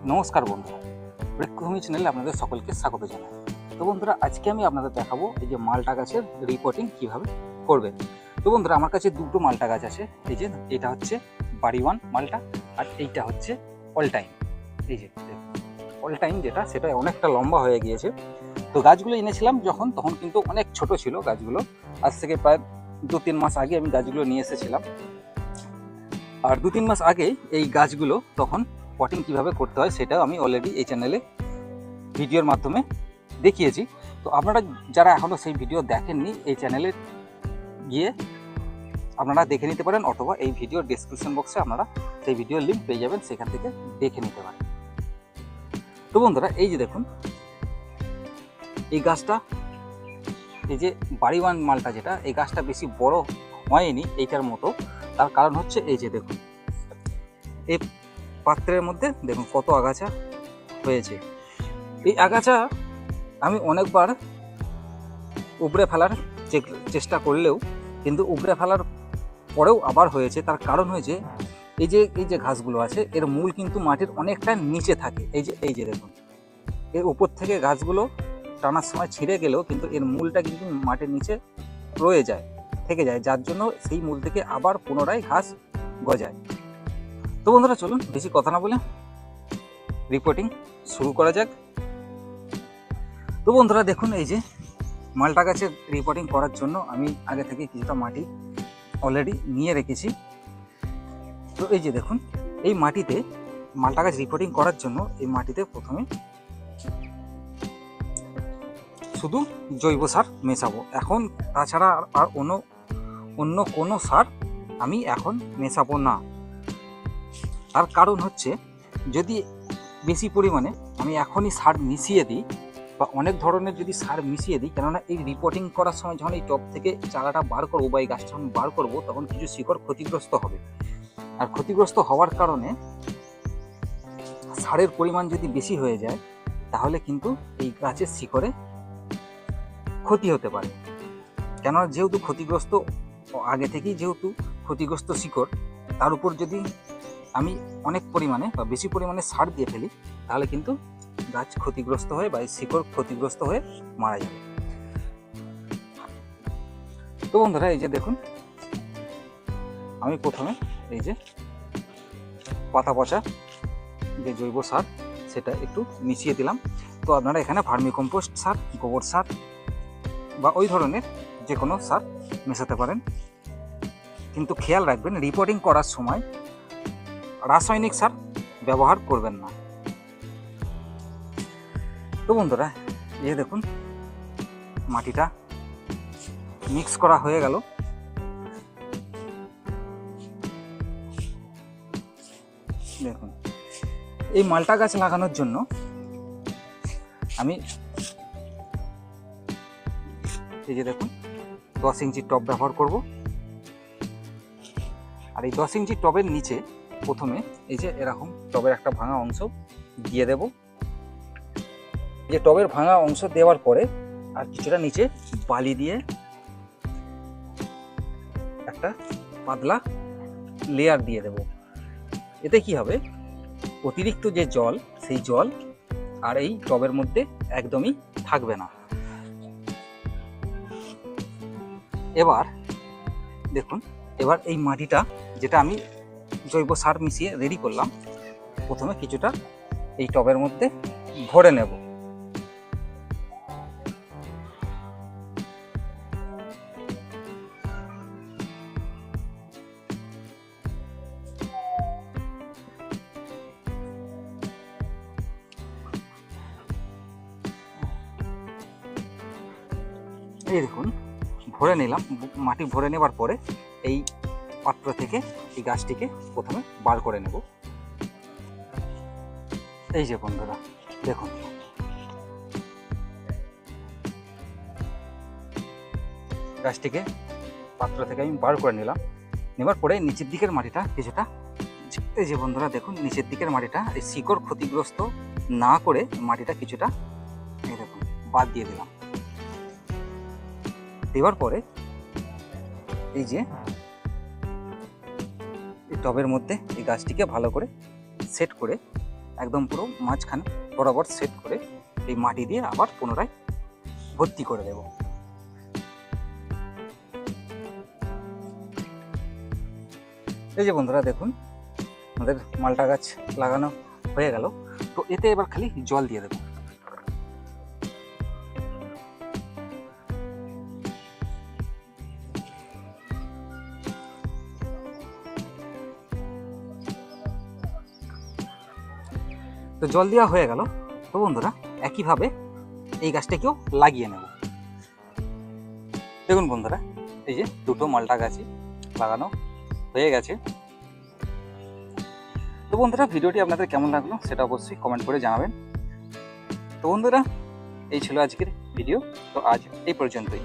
নমস্কার বন্ধুরা, বৃক্ষভূমি চ্যানেলে আপনাদের সকলকে স্বাগত জানাই। তো বন্ধুরা, আজকে আমি আপনাদের দেখাবো এই যে মালটা গাছের রিপোর্টিং কিভাবে করবেন। তো বন্ধুরা, আমার কাছে দুটো মালটা গাছ আছে। এই যে এটা হচ্ছে বাড়ি ওয়ান মালটা, আর এইটা হচ্ছে অল টাইম। এই যে অল টাইম যেটা, সেটা অনেকটা লম্বা হয়ে গিয়েছে। তো গাছগুলো এনেছিলাম তখন কিন্তু অনেক ছোট ছিল গাছগুলো। আজ থেকে প্রায় 2-3 মাস আগে আমি গাছগুলো নিয়ে এসেছিলাম। আর 2-3 মাস আগে এই গাছগুলো তখন পটিং কিভাবে করতে হয় সেটাও আমি অলরেডি এই চ্যানেলে ভিডিওর মাধ্যমে দেখিয়েছি। তো আপনারা যারা এখনও সেই ভিডিও দেখেননি, এই চ্যানেলে গিয়ে আপনারা দেখে নিতে পারেন, অথবা এই ভিডিওর ডেসক্রিপশন বক্সে আপনারা সেই ভিডিওর লিঙ্ক পেয়ে যাবেন, সেখান থেকে দেখে নিতে পারেন। তো বন্ধুরা, এই যে দেখুন এই গাছটা, এই যে বাড়ি ওয়ান মালটা যেটা, এই গাছটা বেশি বড় হয়নি এইটার মতো। তার কারণ হচ্ছে এই যে দেখুন এই পাত্রের মধ্যে দেখুন কত আগাছা হয়েছে। এই আগাছা আমি অনেকবার উপড়ে ফেলার চেষ্টা করলেও কিন্তু উপড়ে ফেলার পরেও আবার হয়েছে। তার কারণ হয়েছে এই যে ঘাসগুলো আছে, এর মূল কিন্তু মাটির অনেকটা নিচে থাকে। এই যে দেখুন, এর উপর থেকে গাছগুলো টানার সময় ছিঁড়ে গেলেও কিন্তু এর মূলটা কিন্তু মাটির নিচে রয়ে যায়, থেকে যায়, যার জন্য সেই মূল থেকে আবার পুনরায় ঘাস গজায়। তো বন্ধুরা, চলুন বেশি কথা না বলে রিপোর্টিং শুরু করা যাক। তো বন্ধুরা দেখুন, এই যে মালটা গাছের রিপোর্টিং করার জন্য আমি আগে থেকে কিছুটা মাটি অলরেডি নিয়ে রেখেছি। তো এই যে দেখুন, এই মাটিতে মালটা গাছ রিপোর্টিং করার জন্য এই মাটিতে প্রথমে শুধু জৈব সার মেশাবো এখন। তাছাড়া আর অন্য কোনো সার আমি এখন মেশাবো না। তার কারণ হচ্ছে, যদি বেশি পরিমাণে আমি এখনই সার মিশিয়ে দিই বা অনেক ধরনের যদি সার মিশিয়ে দিই, কেননা এই রিপোর্টিং করার সময় যখন এই টব থেকে চারাটা বার করবো বা এই গাছটা যখন বার করবো, তখন কিছু শিকড় ক্ষতিগ্রস্ত হবে। আর ক্ষতিগ্রস্ত হওয়ার কারণে সারের পরিমাণ যদি বেশি হয়ে যায়, তাহলে কিন্তু এই গাছের শিকড়ে ক্ষতি হতে পারে। কেননা যেহেতু ক্ষতিগ্রস্ত আগে থেকেই, যেহেতু ক্ষতিগ্রস্ত শিকড়, তার উপর যদি আমি অনেক পরিমাণে বা বেশি পরিমাণে সার দিয়ে ফেলি, তাহলে কিন্তু গাছ ক্ষতিগ্রস্ত হয়ে বা শিকড় ক্ষতিগ্রস্ত হয়ে মারা যাবে। তো বন্ধুরা, এই যে দেখুন, আমি প্রথমে এই যে পাতা পচা যে জৈব সার, সেটা একটু মিশিয়ে দিলাম। তো আপনারা এখানে ভার্মি কম্পোস্ট সার, গোবর সার বা ওই ধরনের যে কোনো সার মেশাতে পারেন। কিন্তু খেয়াল রাখবেন, রিপোর্টিং করার সময় রাসায়নিক সার ব্যবহার করবেন না। তো বন্ধুরা, এই দেখুন মাটিটা মিক্স করা হয়ে গেল। দেখুন, এই মালটা গাছ লাগানোর জন্য আমি এই যে দেখুন 10 ইঞ্চি টব ব্যবহার করব। আর এই 10 ইঞ্চি টবের নিচে প্রথমে এই যে এরকম টবের একটা ভাঙা অংশ দিয়ে দেব। যে টবের ভাঙা অংশ দেওয়ার পরে আর কিছুটা নিচে বালি দিয়ে একটা পাতলা লেয়ার দিয়ে দেব। এতে কি হবে, অতিরিক্ত যে জল, সেই জল আর এই টবের মধ্যে একদমই থাকবে না। এবার দেখুন, এবার এই মাটিটা যেটা আমি জৈব সার মিশিয়ে রেডি করলাম, প্রথমে কিছুটা এই টবের মধ্যে ভরে নেব। এই দেখুন ভরে নিলাম। মাটি ভরে নেবার পরে এই পাত্র থেকে এই গাছটিকে প্রথমে বার করে নেব। এই যে বন্ধুরা দেখুন, গাছটিকে পাত্র থেকে আমি বার করে নিলাম। নেবার পরে নিচের দিকের মাটিটা কিছুটা, এই যে বন্ধুরা দেখুন, নিচের দিকের মাটিটা এই শিকড় ক্ষতিগ্রস্ত না করে মাটিটা কিছুটা এই দেখুন বাদ দিয়ে দিলাম। দেওয়ার পরে এই যে এই টবের মধ্যে এই গাছটিকে ভালো করে সেট করে একদম পুরো মাঝখানে বরাবর সেট করে এই মাটি দিয়ে আবার পুনরায় ভর্তি করে দেব। এই যে বন্ধুরা দেখুন, আমাদের মালটা গাছ লাগানো হয়ে গেল। তো এতে এবার খালি জল দিয়ে দেবো। তো জল দেওয়া হয়ে গেল। তো বন্ধুরা একইভাবে এই গাছটাকেও লাগিয়ে নেব। দেখুন বন্ধুরা, এই যে দুটো মালটা গাছই লাগানো হয়ে গেছে। তো বন্ধুরা ভিডিওটি আপনাদের কেমন লাগলো সেটা অবশ্যই কমেন্ট করে জানাবেন। তো বন্ধুরা এই ছিল আজকের ভিডিও। তো আজ এই পর্যন্তই।